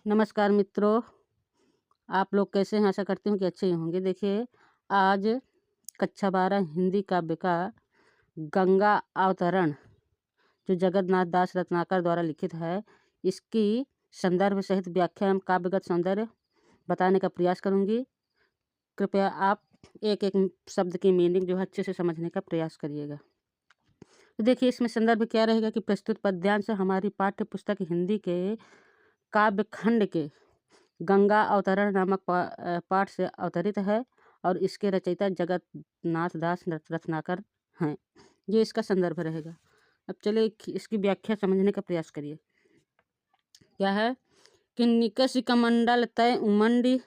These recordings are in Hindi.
नमस्कार मित्रों, आप लोग कैसे हैं? आशा करती हूँ कि अच्छे ही होंगे। देखिए, आज कक्षा 12 हिंदी काव्य का गंगा अवतरण जो जगन्नाथ दास रत्नाकर द्वारा लिखित है, इसकी संदर्भ सहित व्याख्या एवं काव्यगत सौंदर्य बताने का प्रयास करूँगी। कृपया आप एक एक शब्द की मीनिंग जो है अच्छे से समझने का प्रयास करिएगा। तो देखिए, इसमें संदर्भ क्या रहेगा कि प्रस्तुत पद्यांश हमारी पाठ्य पुस्तक हिंदी के काव्य खंड के गंगा अवतरण नामक पाठ से अवतरित है और इसके रचयिता जगन्नाथ दास रत्नाकर हैं। ये इसका संदर्भ रहेगा। अब चलिए इसकी व्याख्या समझने का प्रयास करिए। क्या है कि निकष कमंडल तय उमंडी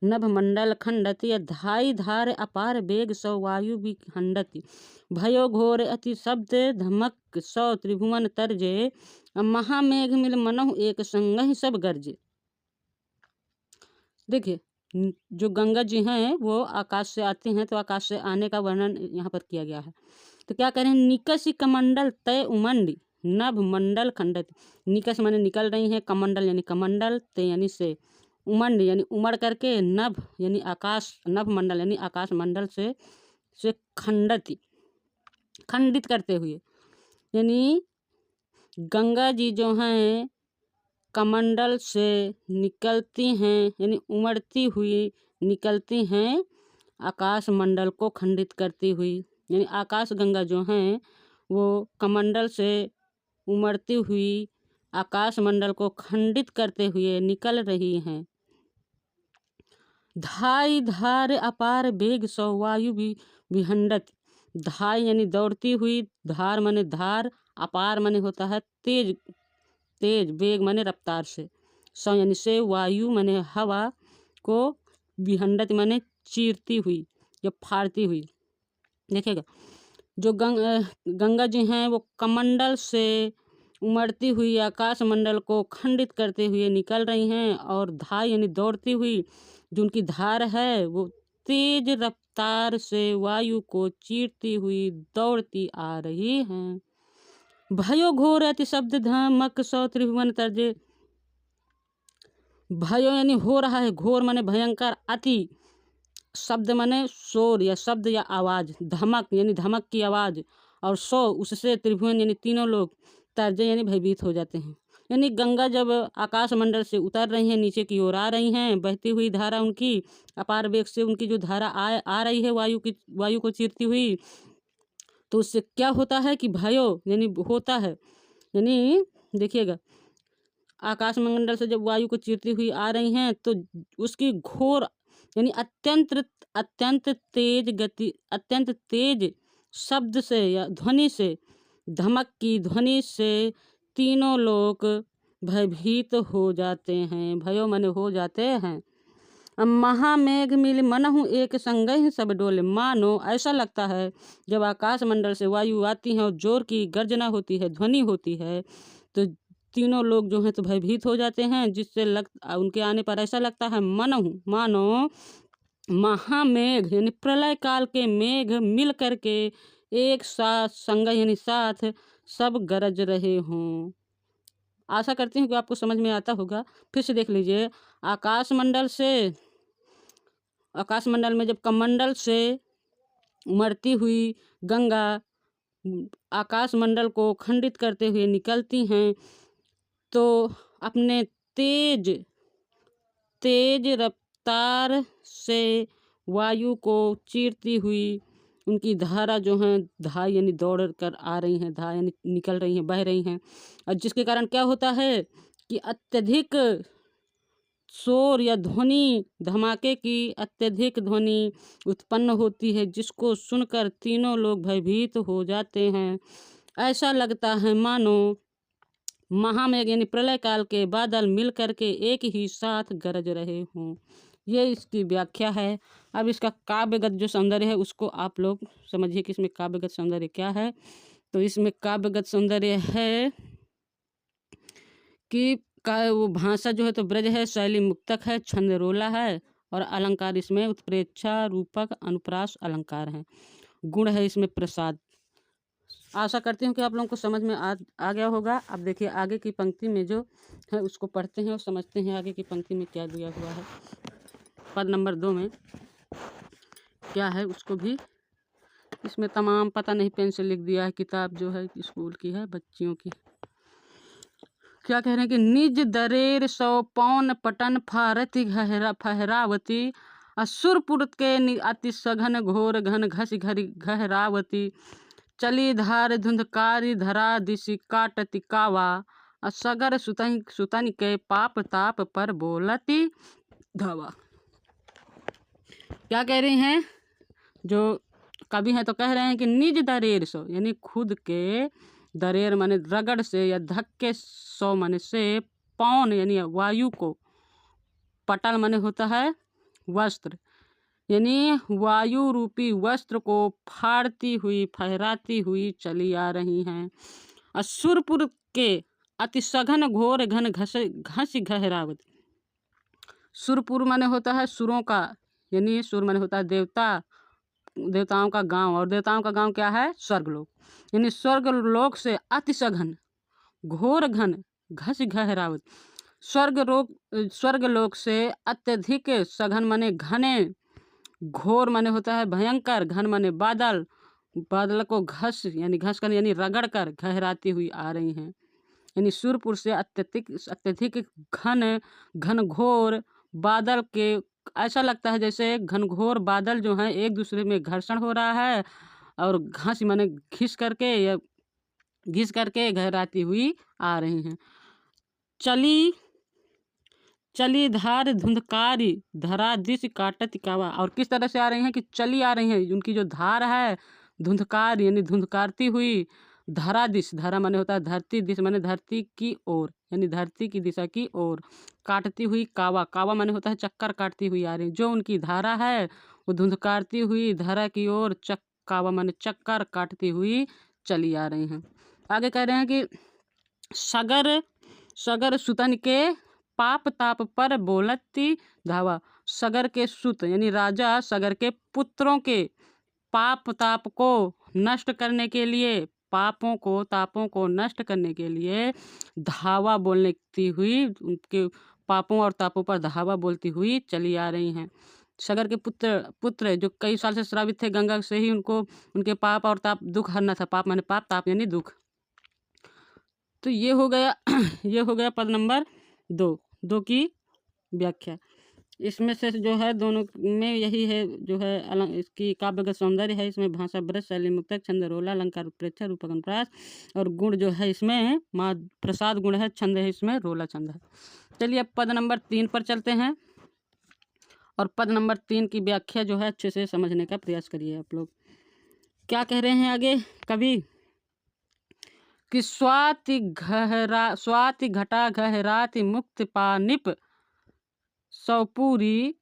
नभ मंडल खंडति धाई धार अपार बेग सौ वायु विखंडति भयो घोर अति शब्द धमक सौ त्रिभुवन तरजे महामेघ मिल मनहु एक संग ही सब गर्जे। देखिए, जो गंगा जी हैं वो आकाश से आती हैं, तो आकाश से आने का वर्णन यहाँ पर किया गया है। तो क्या करें, निकष कमंडल तय उमंडी नभ मंडल खंडत। निकष माने निकल रही हैं, कमंडल यानी कमंडल, तय यानी से, उमंड यानी उमड़ करके, नभ यानी आकाश, नभ मंडल यानी आकाश मंडल से खंडती खंडित करते हुए, यानी गंगा जी जो हैं कमंडल से निकलती हैं, यानी उमड़ती हुई निकलती हैं आकाश मंडल को खंडित करती हुई, यानी आकाश गंगा जो हैं वो कमंडल से उमड़ती हुई आकाश मंडल को खंडित करते हुए निकल रही हैं। धाई धार अपार बेग सौ वायु विहंडत। धाई यानी दौड़ती हुई, धार माने धार, अपार माने होता है तेज, तेज, वेग माने रफ्तार से, सौ यानी से, वायु माने हवा को, विहंडत माने चीरती हुई या फाड़ती हुई। देखिएगा, जो गंगा जी हैं वो कमंडल से उमड़ती हुई आकाश मंडल को खंडित करते हुए निकल रही हैं, और धार यानी दौड़ती हुई, जो उनकी धार है वो तेज रफ्तार से वायु को चीरती हुई दौड़ती आ रही हैं। भयो घोर अति शब्द धमक सौ त्रिभुवन तरजे। भयो यानी हो रहा है, घोर माने भयंकर, अति शब्द माने शोर या शब्द या आवाज, धमक यानी धमक की आवाज, और सौ उससे त्रिभुवन यानी तीनों लोग, तरजे यानी भयभीत हो जाते हैं। यानी गंगा जब आकाश मंडल से उतर रही हैं, नीचे की ओर आ रही हैं, बहती हुई धारा उनकी अपार वेग से, उनकी जो धारा आ रही है वायु को चीरती हुई, तो उससे क्या होता है कि भयो यानी होता है, यानी देखिएगा, आकाश मंडल से जब वायु को चीरती हुई आ रही हैं तो उसकी घोर यानी अत्यंत तेज गति, अत्यंत तेज शब्द से या ध्वनि से, धमक की ध्वनि से तीनों लोग भयभीत हो जाते हैं। भयो मने हो जाते हैं। महामेघ मिल मनहु एक संगहि सब डोले। मानो ऐसा लगता है जब आकाश मंडल से वायु आती है और जोर की गर्जना होती है, ध्वनि होती है, तो तीनों लोग जो हैं तो भयभीत हो जाते हैं, जिससे उनके आने पर ऐसा लगता है मनहु मानो महामेघ यानी प्रलय काल के मेघ मिल करके एक साथ, संग यानी साथ, सब गरज रहे हों। आशा करती हूँ कि आपको समझ में आता होगा। फिर से देख लीजिए, आकाश मंडल में जब कमंडल से उमड़ती हुई गंगा आकाश मंडल को खंडित करते हुए निकलती हैं, तो अपने तेज रफ्तार से वायु को चीरती हुई उनकी धारा जो हैं, धार यानी दौड़ कर आ रही हैं, धार यानी निकल रही हैं, बह रही हैं, और जिसके कारण क्या होता है कि अत्यधिक शोर या ध्वनि, धमाके की अत्यधिक ध्वनि उत्पन्न होती है, जिसको सुनकर तीनों लोग भयभीत हो जाते हैं। ऐसा लगता है मानो महामेघ यानी प्रलय काल के बादल मिल करके एक ही साथ गरज रहे हों। ये इसकी व्याख्या है। अब इसका काव्यगत जो सौंदर्य है उसको आप लोग समझिए कि इसमें काव्यगत सौंदर्य क्या है। तो इसमें काव्यगत सौंदर्य है कि वो भाषा जो है तो ब्रज है, शैली मुक्तक है, छंद रोला है, और अलंकार इसमें उत्प्रेक्षा, रूपक, अनुप्रास अलंकार हैं। गुण है इसमें प्रसाद। आशा करती हूँ कि आप लोगों को समझ में आ गया होगा। अब देखिए आगे की पंक्ति में जो है उसको पढ़ते हैं और समझते हैं आगे की पंक्ति में क्या दिया हुआ है। पद नंबर 2 में क्या है उसको भी इसमें तमाम पता नहीं पेन से लिख दिया है। किताब जो है स्कूल की है, बच्चियों की। क्या कह रहे हैं कि निज दरेर सौ पौन पटन फारती फहरावती असुरपुर के अति सघन घोर घन घस घरी गहरावती चली धार धुंधकारी धरा दिशि काटति कावा असगर सुतन के पाप ताप पर बोलती धावा। क्या कह रही हैं जो कवि हैं, तो कह रहे हैं कि निज दरेर सो यानी खुद के दरेर माने रगड़ से या धक्के सौ माने से पौन यानी वायु को पटल माने होता है वस्त्र यानी वायु रूपी वस्त्र को फाड़ती हुई फहराती हुई चली आ रही हैं। असुरपुर के अति सघन घोर घन घस गहरावत। सुरपुर माने होता है सुरों का यानी सुर माने होता है देवता, देवताओं का गांव, और देवताओं का गांव क्या है स्वर्गलोक। यानी स्वर्गलोक से अति सघन घोर घन घस गहरावत। स्वर्गलोक से अत्यधिक सघन माने घने, घोर माने होता है भयंकर, घन माने बादल, बादल को घस यानी घस कर यानी रगड़ कर गहराती हुई आ रही हैं। यानी सुरपुर से अत्यधिक घन घनघोर बादल के ऐसा लगता है जैसे घनघोर बादल जो हैं एक दूसरे में घर्षण हो रहा है और घास माने घिस करके या घिस करके गहराती हुई आ रही हैं। चली धार धुंधकारी धरा दिश काटत कावा। और किस तरह से आ रही हैं कि चली आ रही हैं, उनकी जो धार है धुंधकार यानी धुंधकारती हुई, धरा दिश, धरा माने होता है धरती, दिश माने धरती की ओर यानी धरती की दिशा की ओर, काटती हुई कावा, कावा माने होता है चक्कर काटती हुई आ रही। जो उनकी धारा है वो धुंधकारती हुई धरा की ओर कावा माने चक्कर काटती हुई चली आ रही हैं। आगे कह रहे हैं कि सगर सुतन के पाप ताप पर बोलती धावा। सगर के सुत यानी राजा सगर के पुत्रों के पाप ताप को नष्ट करने के लिए, पापों को तापों को नष्ट करने के लिए धावा बोलती हुई, उनके पापों और तापों पर धावा बोलती हुई चली आ रही हैं। सगर के पुत्र जो कई साल से श्रावित थे, गंगा से ही उनको उनके पाप और ताप दुख हरना था। पाप माने पाप, ताप यानी दुख। तो ये हो गया ये हो गया पद नंबर 2 की व्याख्या। इसमें से जो है दोनों में यही है जो है इसकी काव्यगत सौंदर्य है। इसमें भाषा ब्रज, शैली मुक्तक, छंद रोला, अलंकार उत्प्रेक्षा, रूपक अनुप्रास और गुण जो है इसमें माँ प्रसाद गुण है, छंद है इसमें रोला छंद है। चलिए अब पद नंबर 3 पर चलते हैं और पद नंबर 3 की व्याख्या जो है अच्छे से समझने का प्रयास करिए आप लोग। क्या कह रहे हैं आगे कवि कि स्वाति घटा गहराति मुक्त पानिप सौपूरी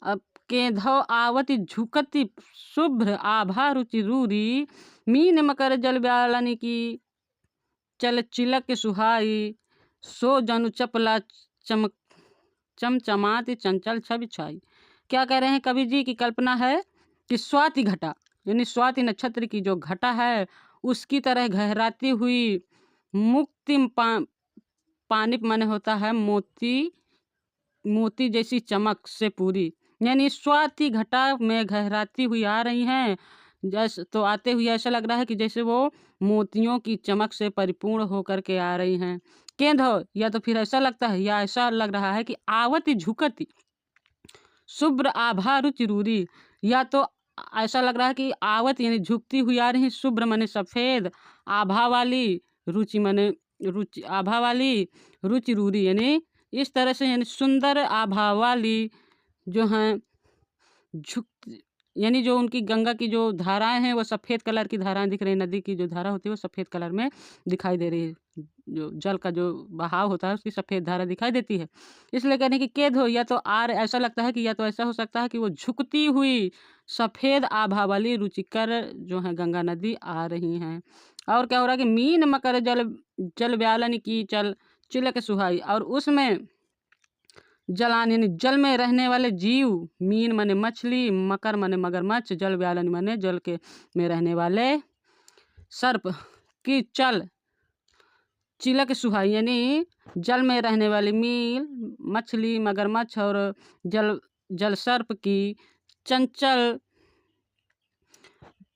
अब केंधव आवति झुकती शुभ्र आभा रुचि रूरी मीन मकर जल व्यालनी की चल चिलक सुहाई सो जनु चपला चमचमाती चंचल छवि छाई। क्या कह रहे हैं कवि जी की कल्पना है कि स्वाति घटा यानी स्वाति नक्षत्र की जो घटा है उसकी तरह गहराती हुई मुक्तिम पानी माने होता है मोती, मोती जैसी चमक से पूरी, यानी स्वाति घटा में गहराती हुई आ रही हैं। जैसे तो आते हुए ऐसा लग रहा है कि जैसे वो मोतियों की चमक से परिपूर्ण होकर के आ रही हैं। केंद्र या तो फिर ऐसा लगता है या ऐसा लग रहा है कि आवती झुकती शुभ्र आभा रुचि रूरी, या तो ऐसा लग रहा है कि आवत यानी झुकती हुई आ रही, शुभ्र माने सफ़ेद, आभा वाली, रुचि माने रुचि, आभा वाली, रुचि रूरी यानी इस तरह से यानी सुंदर आभा वाली जो हैं झुक यानी जो उनकी गंगा की जो धाराएं हैं वो सफ़ेद कलर की धाराएं दिख रही हैं। नदी की जो धारा होती है वो सफ़ेद कलर में दिखाई दे रही है, जो जल का जो बहाव होता है उसकी सफ़ेद धारा दिखाई देती है। इसलिए कहने की केद हो या तो आर ऐसा लगता है कि या तो ऐसा हो सकता है कि वो झुकती हुई सफ़ेद आभा वाली रुचिकर जो है गंगा नदी आ रही हैं। और क्या हो रहा है कि मीन मकर जल व्यालन की चल चिलक सुहाई, और उसमें जलान यानी जल में रहने वाले जीव, मीन माने मछली, मकर माने मगरमच्छ, जल व्यालन माने जल के में रहने वाले सर्प की चल, चिलक सुहाई यानी जल में रहने वाली मील, मछली, मगरमच्छ और जल सर्प की चंचल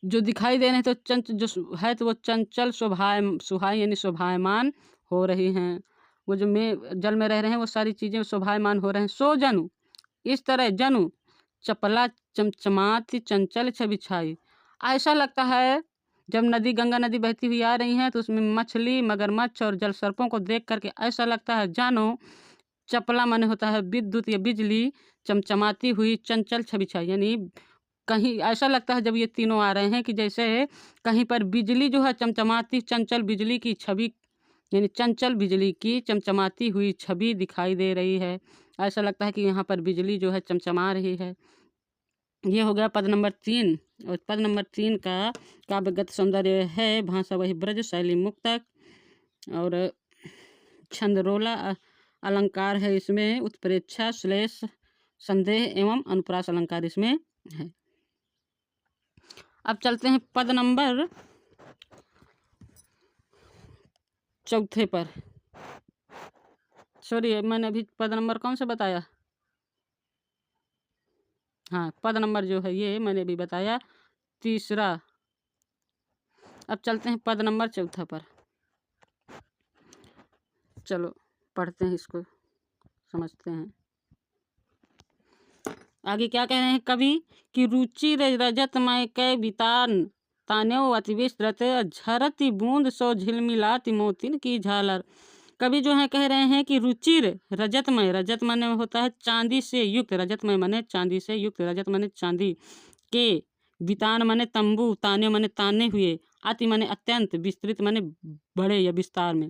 जो दिखाई दे रहे हैं, तो जो है तो वो चंचल सुहाई यानी शोभायमान हो रही हैं। वो जो में जल में रह रहे हैं वो सारी चीज़ें शोभायमान हो रहे हैं। सो जनु, इस तरह जनु चपला चमचमाती चंचल छवि छाई। ऐसा लगता है जब गंगा नदी बहती हुई आ रही है तो उसमें मछली, मगरमच्छ और जल सर्पों को देख करके ऐसा लगता है जानो चपला माने होता है विद्युत या बिजली, चमचमाती हुई चंचल छवि छाई यानी कहीं ऐसा लगता है जब ये तीनों आ रहे हैं कि जैसे कहीं पर बिजली जो है चमचमाती चंचल बिजली की छवि यानी चंचल बिजली की चमचमाती हुई छवि दिखाई दे रही है। ऐसा लगता है कि यहाँ पर बिजली जो है चमचमा रही है। ये हो गया पद नंबर 3। और पद नंबर 3 का काव्यगत सौंदर्य है भाषा वही ब्रज, शैली मुक्तक और छंदरोला अलंकार है इसमें, उत्प्रेक्षा, श्लेष, संदेह एवं अनुप्रास अलंकार इसमें है। अब चलते हैं पद नंबर 4 पर। सॉरी, मैंने अभी पद नंबर कौन सा बताया? हाँ, पद नंबर जो है ये मैंने अभी बताया 3। अब चलते हैं पद नंबर 4 पर। चलो पढ़ते हैं, इसको समझते हैं। आगे क्या कह रहे हैं कवि कि रुचि रजतमय कै वितान तान्यो अतिविस्तृत झरती बूंद सो झिलमिलाती मोतिन की झालर। कवि जो है कह रहे हैं कि रुचिर रजतमय, रजत माने होता है चांदी से युक्त, रजतमय माने चांदी से युक्त, रजत माने चांदी के, वितान माने तंबू, ताने माने ताने हुए, अति माने अत्यंत, विस्तृत माने बड़े या विस्तार में।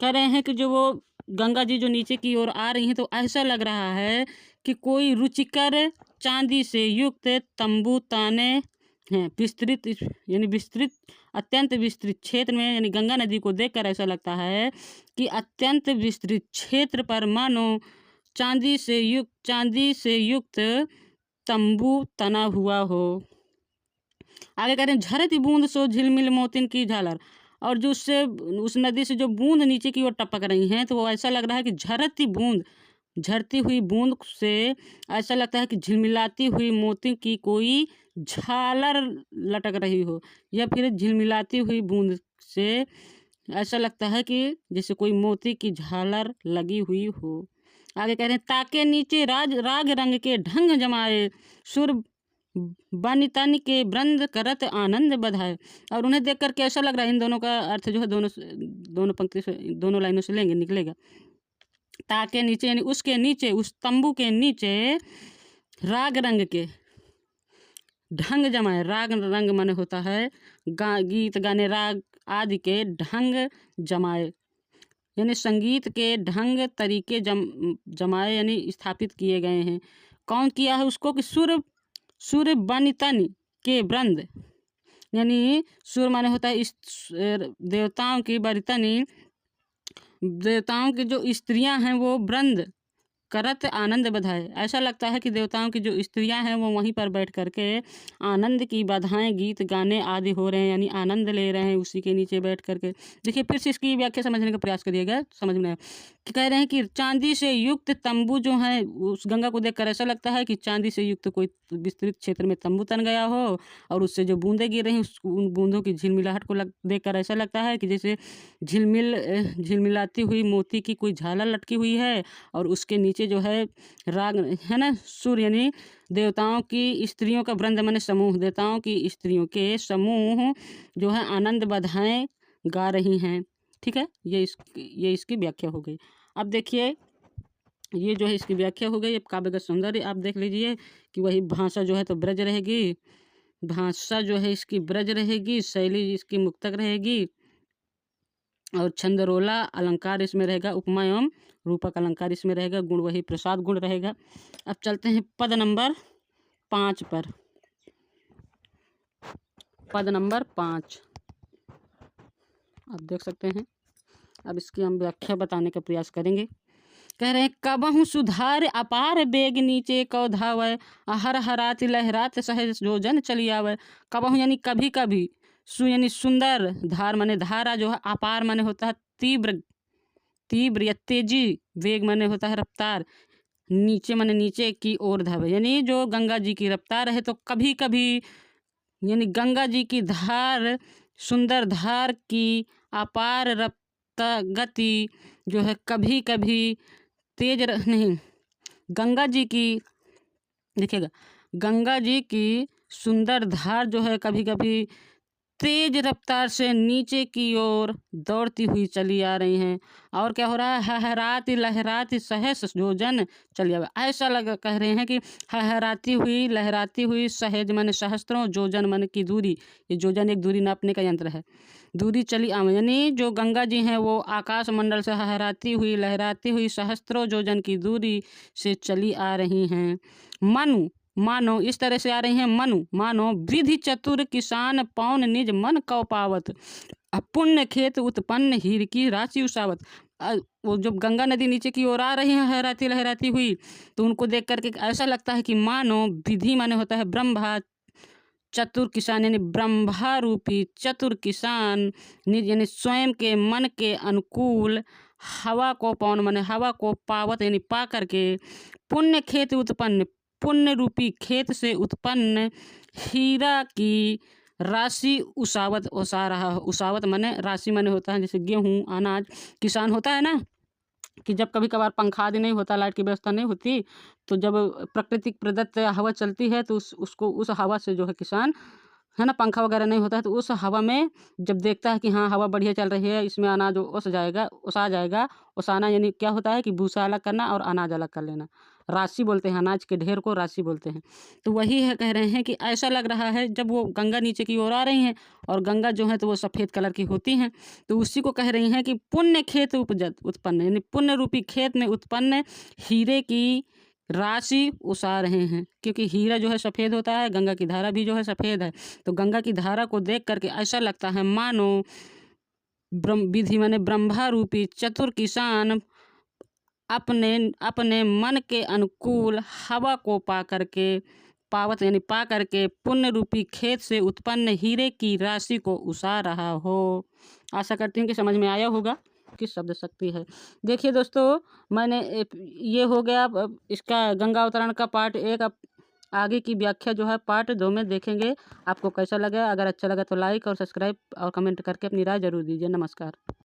कह रहे हैं कि जो वो गंगा जी जो नीचे की ओर आ रही हैं तो ऐसा लग रहा है कि कोई रुचिकर चांदी से युक्त तंबू ताने हैं, विस्तृत यानी विस्तृत अत्यंत विस्तृत क्षेत्र में, यानी गंगा नदी को देखकर ऐसा लगता है कि अत्यंत विस्तृत क्षेत्र पर मानो चांदी से युक्त तंबू तना हुआ हो। आगे कह रहे हैं झरती बूंद सो झिलमिल मोतिन की झालर, और जो उससे उस नदी से जो बूंद नीचे की ओर टपक रही हैं तो वो ऐसा लग रहा है कि झरती हुई बूंद से ऐसा लगता है कि झिलमिलाती हुई मोती की कोई झालर लटक रही हो, या फिर झिलमिलाती हुई बूंद से ऐसा लगता है कि जैसे कोई मोती की झालर लगी हुई हो। आगे कह रहे हैं ताके नीचे राग रंग के ढंग जमाए, सुर बनितन के वृंद करत आनंद बधाए। और उन्हें देख करके ऐसा लग रहा है, इन दोनों का अर्थ जो है दोनों पंक्ति से दोनों लाइनों से लेंगे निकलेगा। ताके नीचे यानी उसके नीचे, उस तंबू के नीचे राग रंग के ढंग जमाए, राग रंग माने होता है गीत गाने राग आदि के ढंग जमाए, यानी संगीत के ढंग तरीके जमाए यानी स्थापित किए गए हैं। कौन किया है उसको? कि सुर बनितन के वृंद, यानी सुर माने होता है देवताओं की, बनितनी देवताओं की जो स्त्रियां हैं वो वृंद करत आनंद बधाए। ऐसा लगता है कि देवताओं की जो स्त्रियां हैं वो वहीं पर बैठ करके आनंद की बधाएं, गीत गाने आदि हो रहे हैं, यानी आनंद ले रहे हैं उसी के नीचे बैठ करके। देखिए फिर से इसकी व्याख्या समझने का प्रयास करिएगा, समझ में आए। कह रहे हैं कि चांदी से युक्त तंबू जो है, उस गंगा को देखकर ऐसा लगता है कि चांदी से युक्त कोई विस्तृत क्षेत्र में तंबू तन गया हो, और उससे जो बूंदें गिर रही उन बूंदों की झिलमिलाहट को देखकर ऐसा लगता है कि जैसे झिलमिलाती हुई मोती की कोई झालर लटकी हुई है, और उसके नीचे जो है राग है ना, सुर यानी देवताओं की स्त्रियों का वृंद माने समूह, देवताओं की स्त्रियों के समूह जो है आनंद बधाएं गा रही हैं। ठीक है, ये इसकी व्याख्या हो गई। अब देखिए ये जो है इसकी व्याख्या हो गई। अब काव्यगत सौंदर्य आप देख लीजिए कि वही भाषा जो है तो ब्रज रहेगी, भाषा जो है इसकी ब्रज रहेगी, शैली इसकी मुक्तक रहेगी, और छंदरोला अलंकार इसमें रहेगा, उपमा एवं रूपक अलंकार इसमें रहेगा, गुण वही प्रसाद गुण रहेगा। अब चलते हैं पद नंबर 5 पर। पद नंबर 5 आप देख सकते हैं। अब इसकी हम व्याख्या बताने का प्रयास करेंगे। कह रहे हैं कबहु सुधार अपार बेग नीचे कौ धावै, हर हरात लहरात सहज जो जन चली आवै। कबहु यानी कभी कभी, यानी सुंदर, धार माने धारा जो है, अपार माने होता है तीव्र, तीव्र या तेजी, वेग माने होता है रफ्तार, नीचे माने नीचे की ओर धावे, यानी जो गंगा जी की रफ्तार है तो कभी कभी यानी गंगा जी की धार, सुंदर धार की अपार रफ्ता गति जो है कभी कभी नहीं, गंगा जी की, देखिएगा, गंगा जी की सुंदर धार जो है कभी कभी तेज रफ्तार से नीचे की ओर दौड़ती हुई चली आ रही हैं, और क्या हो रहा है, हहराती लहराती सहस योजन चली आ, ऐसा लग कह रहे हैं कि हहराती हुई लहराती हुई, सहज माने सहस्त्रों, योजन माने की दूरी, ये योजन एक दूरी नापने का यंत्र है, दूरी चली आ, यानी जो गंगा जी हैं वो आकाश मंडल से हहराती हुई लहराती हुई सहस्त्रों योजन की दूरी से चली आ रही हैं। मानो इस तरह से आ रही हैं, मानो विधि चतुर किसान पौन निज मन कौ पावत, पुण्य खेत उत्पन्न हीर की राशि उसावत। वो जब गंगा नदी नीचे की ओर आ रही है लहराती लहराती हुई, तो उनको देख करके ऐसा लगता है कि मानो विधि माने होता है ब्रह्मा, चतुर किसान यानी ब्रह्मा रूपी चतुर किसान, निज यानी स्वयं के मन के अनुकूल, हवा को पौन माने हवा को पावत यानी पा करके, पुण्य खेत उत्पन्न, पुण्य रूपी खेत से उत्पन्न हीरा की राशि उसावत, उसा रहा, उसावत माने राशि माने होता है जैसे गेहूँ अनाज, किसान होता है ना कि जब कभी कभार पंखा आदि नहीं होता, लाइट की व्यवस्था नहीं होती, तो जब प्राकृतिक प्रदत्त हवा चलती है तो उसको उस हवा से जो है किसान है ना, पंखा वगैरह नहीं होता है तो उस हवा में जब देखता है कि हाँ हवा बढ़िया चल रही है, इसमें अनाज ओस जाएगा, ओसा जाएगा, ओसाना यानी क्या होता है कि भूसा अलग करना और अनाज अलग कर लेना, राशि बोलते हैं, अनाज के ढेर को राशि बोलते हैं। तो वही है, कह रहे हैं कि ऐसा लग रहा है जब वो गंगा नीचे की ओर आ रही हैं, और गंगा जो है तो वो सफ़ेद कलर की होती हैं, तो उसी को कह रही हैं कि पुण्य खेत उपजत उत्पन्न, यानी पुण्य रूपी खेत में उत्पन्न हीरे की राशि उसा रहे हैं, क्योंकि हीरा जो है सफ़ेद होता है, गंगा की धारा भी जो है सफ़ेद है, तो गंगा की धारा को देख करके ऐसा लगता है मानो विधि माने ब्रह्मा रूपी चतुर किसान अपने अपने मन के अनुकूल हवा को पा करके, पावत यानी पा करके पुण्य रूपी खेत से उत्पन्न हीरे की राशि को उसा रहा हो। आशा करती हूँ कि समझ में आया होगा कि शब्द शक्ति है। देखिए दोस्तों, मैंने ये हो गया इसका गंगा अवतरण का पार्ट 1। अब आगे की व्याख्या जो है पार्ट 2 में देखेंगे। आपको कैसा लगा? अगर अच्छा लगा तो लाइक और सब्सक्राइब और कमेंट करके अपनी राय जरूर दीजिए। नमस्कार।